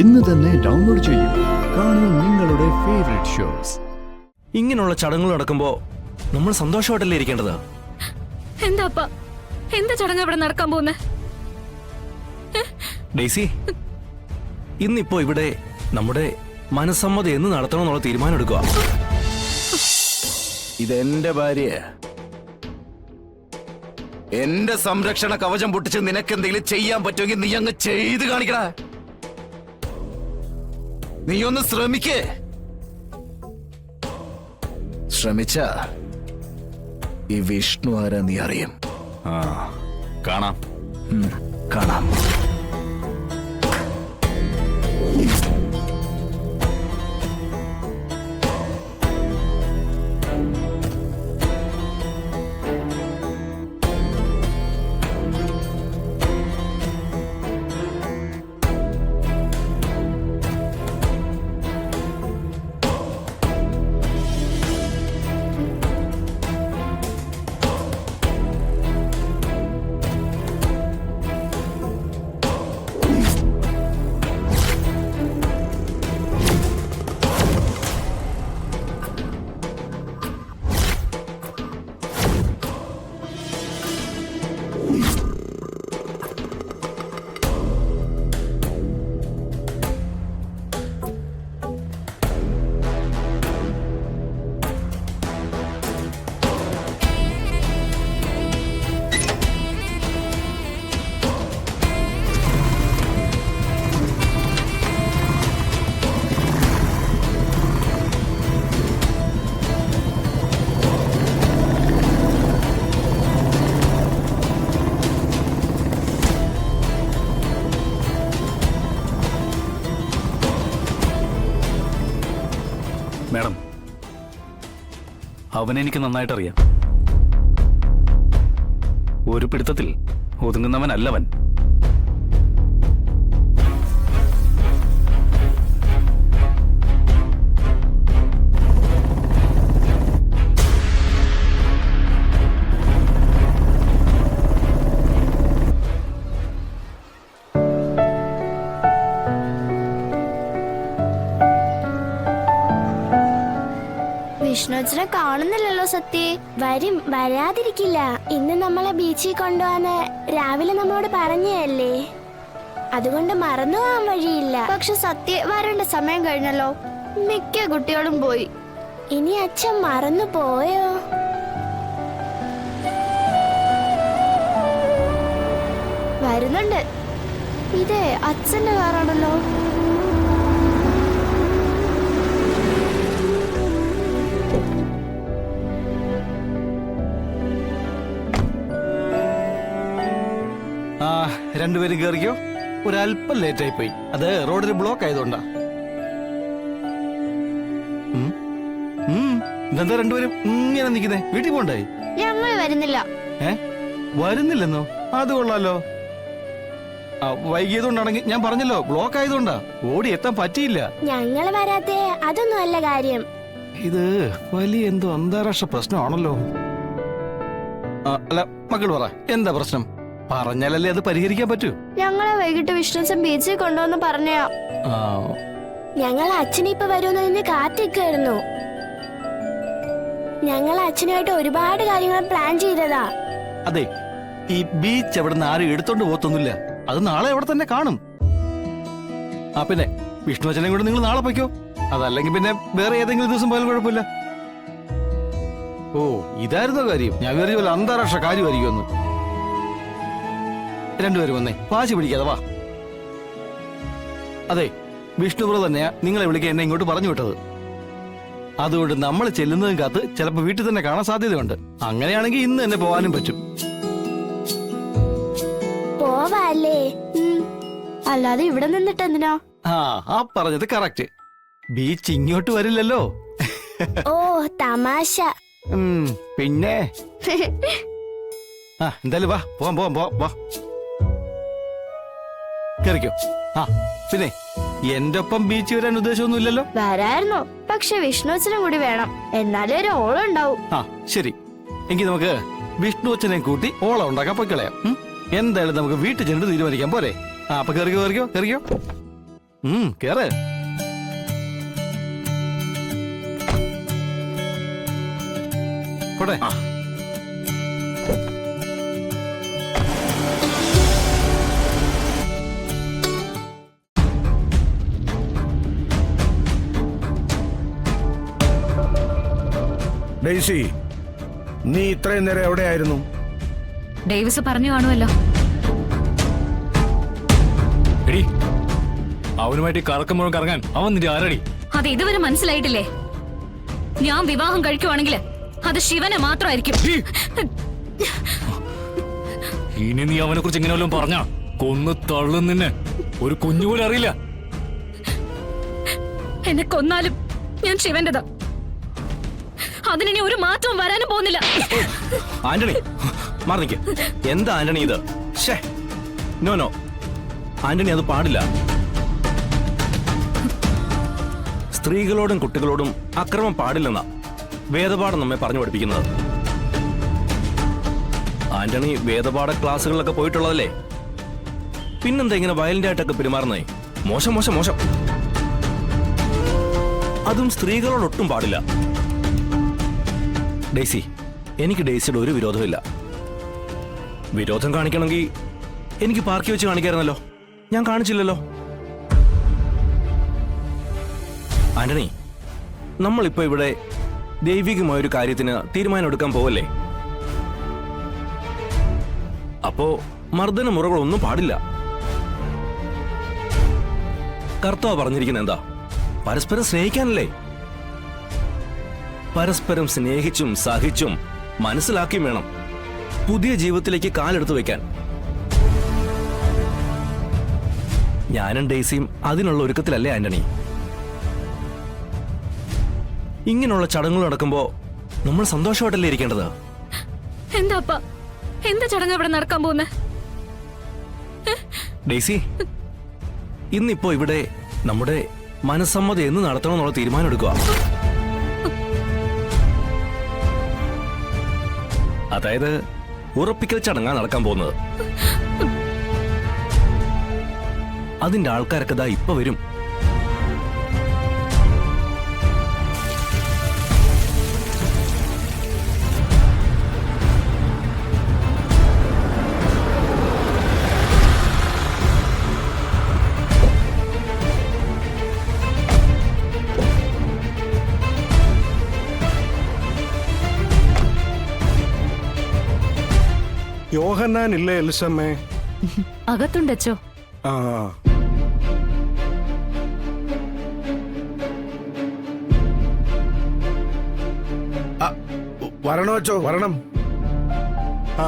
ഇന്ന് തന്നെ ഡൗൺലോഡ് ചെയ്യൂ. കാണൂ നിങ്ങളുടെ ഫേവറേറ്റ് ഷോസ്. ഇങ്ങനെയുള്ള ചടങ്ങുകൾ നടക്കുമ്പോ നമ്മൾ സന്തോഷമായിട്ടല്ലേ ഇരിക്കേണ്ടത്? എന്താ ചടങ്ങ് ഇവിടെ നടക്കാൻ പോകുന്നത്? ഡെയ്സി, ഇന്നിപ്പോ ഇവിടെ നമ്മുടെ മനസ്സമ്മതം എന്ന് നടത്തണമെന്നുള്ള തീരുമാനം എടുക്കുക. ഇതെന്റെ ഭാര്യ, എന്റെ സംരക്ഷണ കവചം പൊട്ടിച്ച് നിനക്ക് എന്തെങ്കിലും ചെയ്യാൻ പറ്റുമെങ്കിൽ നീ അങ്ങ് ചെയ്ത് കാണിക്കടാ. നീ ഒന്ന് ശ്രമിക്കേ. ശ്രമിച്ച ഈ വിഷ്ണു ആരാ നീ അറിയും. കാണാം. കാണാം. മാഡം, അവനെനിക്ക് നന്നായിട്ട് അറിയാം. ഒരു പിടുത്തത്തിൽ ഒതുങ്ങുന്നവനല്ലവൻ. വിഷ്ണുവിനെ കാണുന്നില്ലല്ലോ സത്യ. വരാതിരിക്കില്ല. ഇന്ന് നമ്മളെ ബീച്ചിൽ കൊണ്ടുപോവാന്ന് രാവിലെ നമ്മളോട് പറഞ്ഞല്ലേ. അതുകൊണ്ട് മറന്നു പോകാൻ വഴിയില്ല. പക്ഷെ സത്യ വരേണ്ട സമയം കഴിഞ്ഞല്ലോ. മിക്ക കുട്ടികളും പോയി. ഇനി അച്ഛൻ മറന്നു പോയോ? വരുന്നുണ്ട്. ഇതേ അച്ഛന്റെ കാറാണല്ലോ. രണ്ടുപേരും കയറിക്കോ. ഒരല്പം ലേറ്റ് ആയി പോയി. അത് റോഡിൽ ബ്ലോക്ക് ആയതുകൊണ്ടാ. ഇതെന്താ രണ്ടുപേരും ഇങ്ങനെ നിൽക്കുന്നേ? വീട്ടിൽ പോണ്ടായി? ഞങ്ങൾ വരുന്നില്ല. വരുന്നില്ലെന്നോ? അത് കൊള്ളാലോ. വൈകിയതുകൊണ്ടാണെങ്കിൽ ഞാൻ പറഞ്ഞല്ലോ, ബ്ലോക്ക് ആയതുകൊണ്ടാ. ഓടി എത്താൻ പറ്റിയില്ല. ഞങ്ങൾ വരാത്തെ അതൊന്നും അല്ല കാര്യം. ഇത് വലിയ എന്തോ അന്താരാഷ്ട്ര പ്രശ്നമാണല്ലോ. അല്ല, മക്കൾ പറ, എന്താ പ്രശ്നം? പറഞ്ഞാലല്ലേ അത് പരിഹരിക്കാൻ പറ്റൂ. ഞങ്ങളെ വൈകിട്ട് വിഷ്ണുസൻ ബീച്ചിൽ കൊണ്ടുവന്ന് പറഞ്ഞാ. ഞങ്ങൾ അച്ഛനിപ്പൊ വരുമെന്ന് കാത്തിരിക്കായിരുന്നു. ഞങ്ങൾ അച്ഛനായിട്ട് ഒരുപാട് കാര്യങ്ങൾ പ്ലാൻ ചെയ്തതാ. അതെ, ഈ ബീച്ച് എവിടുന്ന് ആരും എടുത്തോണ്ട് പോത്തൊന്നുമില്ല. അത് നാളെ അവിടെ തന്നെ കാണും. പിന്നെ വിഷ്ണു അച്ഛനെ കൂടെ നിങ്ങൾ നാളെ പൊയ്ക്കോ. അതല്ലെങ്കിൽ പിന്നെ വേറെ ഏതെങ്കിലും ദിവസം പോയാലും കുഴപ്പമില്ല. ഓ, ഇതായിരുന്നോ കാര്യം? ഞാൻ വേറെ വല്ല അന്താരാഷ്ട്ര കാര്യമായിരിക്കുമെന്ന്. രണ്ടുപേരും വന്നേ, വാശി പിടിക്കാതെ വാ. അതെ, വിഷ്ണുപ്ര തന്നെയാ നിങ്ങളെ വിളിക്കാൻ എന്നെ ഇങ്ങോട്ട് പറഞ്ഞു വിട്ടത്. അതുകൊണ്ട് നമ്മൾ ചെല്ലുന്നതും കാത്ത് ചിലപ്പോ വീട്ടിൽ തന്നെ കാണാൻ സാധ്യതയുണ്ട്. അങ്ങനെയാണെങ്കിൽ ഇന്ന് തന്നെ പോവാനും പറ്റും. പോവാല്ലേ? അല്ലാതെ ഇവിടെ നിന്നിട്ട് എന്തിനാ? ആ പറഞ്ഞത് കറക്റ്റ്. ബീച്ച് ഇങ്ങോട്ട് വരില്ലല്ലോ. ഓ, തമാശ. പിന്നെ എന്തായാലും വാ, പോവാം. കേറിക്കോ. പിന്നെ എന്റെ ഒപ്പം ബീച്ച് വരാൻ ഉദ്ദേശമൊന്നും ഇല്ലല്ലോ? വരായിരുന്നു, പക്ഷെ വിഷ്ണുവച്ചനും കൂടി വേണം. എന്നാലേ ഒരു ഓളം ഉണ്ടാവും. ശരി, എങ്കിൽ നമുക്ക് വിഷ്ണുവച്ചനെ കൂട്ടി ഓളം ഉണ്ടാക്കാൻ പൊയ്ക്കളയാം. എന്തായാലും നമുക്ക് വീട്ടിൽ ചെന്നിട്ട് തീരുമാനിക്കാൻ പോരെ? അപ്പൊ കേറിക്കോ. കേറ്. പോട്ടെ. ഡെയ്സി, നീ ഇത്രയും നേരം എവിടെയായിരുന്നു? ഡേവിസ് പറഞ്ഞു കാണുമല്ലോ. എടി, അവനുമായിട്ട് കറക്കം മുഴുവൻ കറങ്ങാൻ അവൻ നിന്റെ ആരടി? അത് ഇതുവരെ മനസ്സിലായിട്ടില്ലേ? ഞാൻ വിവാഹം കഴിക്കുവാണെങ്കിൽ അത് ശിവനെ മാത്രമായിരിക്കും. ഇനി നീ അവനെ കുറിച്ച് എങ്ങനെ വല്ലതും പറഞ്ഞ കൊന്നു തള്ളും നിന്നെ. ഒരു കുഞ്ഞു പോലും അറിയില്ല. എന്നെ കൊന്നാലും ഞാൻ ശിവന്റെതാ. അതിനി ഒരു മാറ്റവും വരാനും പോകുന്നില്ല. ആന്റണി മാറിനിക്ക്. എന്താ ആന്റണി ഇത്? ഷേ, നോ നോ ആന്റണി, അത് പാടില്ല. സ്ത്രീകളോടും കുട്ടികളോടും അക്രമം പാടില്ലെന്നാ വേദപാഠം നമ്മെ പറഞ്ഞു പഠിപ്പിക്കുന്നത്. ആന്റണി വേദപാഠ ക്ലാസ്സുകളിലൊക്കെ പോയിട്ടുള്ളതല്ലേ? പിന്നെന്താ ഇങ്ങനെ വയലന്റ് ആയിട്ടൊക്കെ പെരുമാറുന്നേ? മോശം മോശം മോശം. അതും സ്ത്രീകളോടൊട്ടും പാടില്ല. ഡേസി, എനിക്ക് ഡേസിയുടെ ഒരു വിരോധമില്ല. വിരോധം കാണിക്കണമെങ്കിൽ എനിക്ക് പാർക്കി വെച്ച് കാണിക്കായിരുന്നല്ലോ. ഞാൻ കാണിച്ചില്ലല്ലോ. ആന്റണി, നമ്മളിപ്പോ ഇവിടെ ദൈവികമായ ഒരു കാര്യത്തിന് തീരുമാനം എടുക്കാൻ പോവല്ലേ? അപ്പോ മർദ്ദന മുറകളൊന്നും പാടില്ല. കർത്താവ് പറഞ്ഞിരിക്കുന്നത് എന്താ? പരസ്പരം സ്നേഹിക്കാനല്ലേ? പരസ്പരം സ്നേഹിച്ചും സഹിച്ചും മനസ്സിലാക്കിയും വേണം പുതിയ ജീവിതത്തിലേക്ക് കാലെടുത്തു വെക്കാൻ. ഞാനും ഡേസിയും അതിനുള്ള ഒരുക്കത്തിലല്ലേ ആന്റണി? ഇങ്ങനെയുള്ള ചടങ്ങുകൾ നടക്കുമ്പോ നമ്മൾ സന്തോഷമായിട്ടല്ലേ ഇരിക്കേണ്ടത്? എന്താപ്പാ, എന്താ ചടങ്ങ് ഇവിടെ നടക്കാൻ പോകുന്നത്? ഡേസി, ഇന്നിപ്പോ ഇവിടെ നമ്മുടെ മനസ്സമ്മതം എന്ന് നടത്തണമെന്നുള്ള തീരുമാനം എടുക്കുക. അതായത് ഉറപ്പിക്കൽ ചടങ്ങാ നടക്കാൻ പോകുന്നത്. അതിന്റെ ആൾക്കാരൊക്കെ ദാ ഇപ്പൊ വരും. യോഹന്നാൻ ഇല്ലേ എലിസമ്മേ? അകത്തുണ്ടച്ചോ. ആ, വരണോ അച്ചോ? വരണം. ആ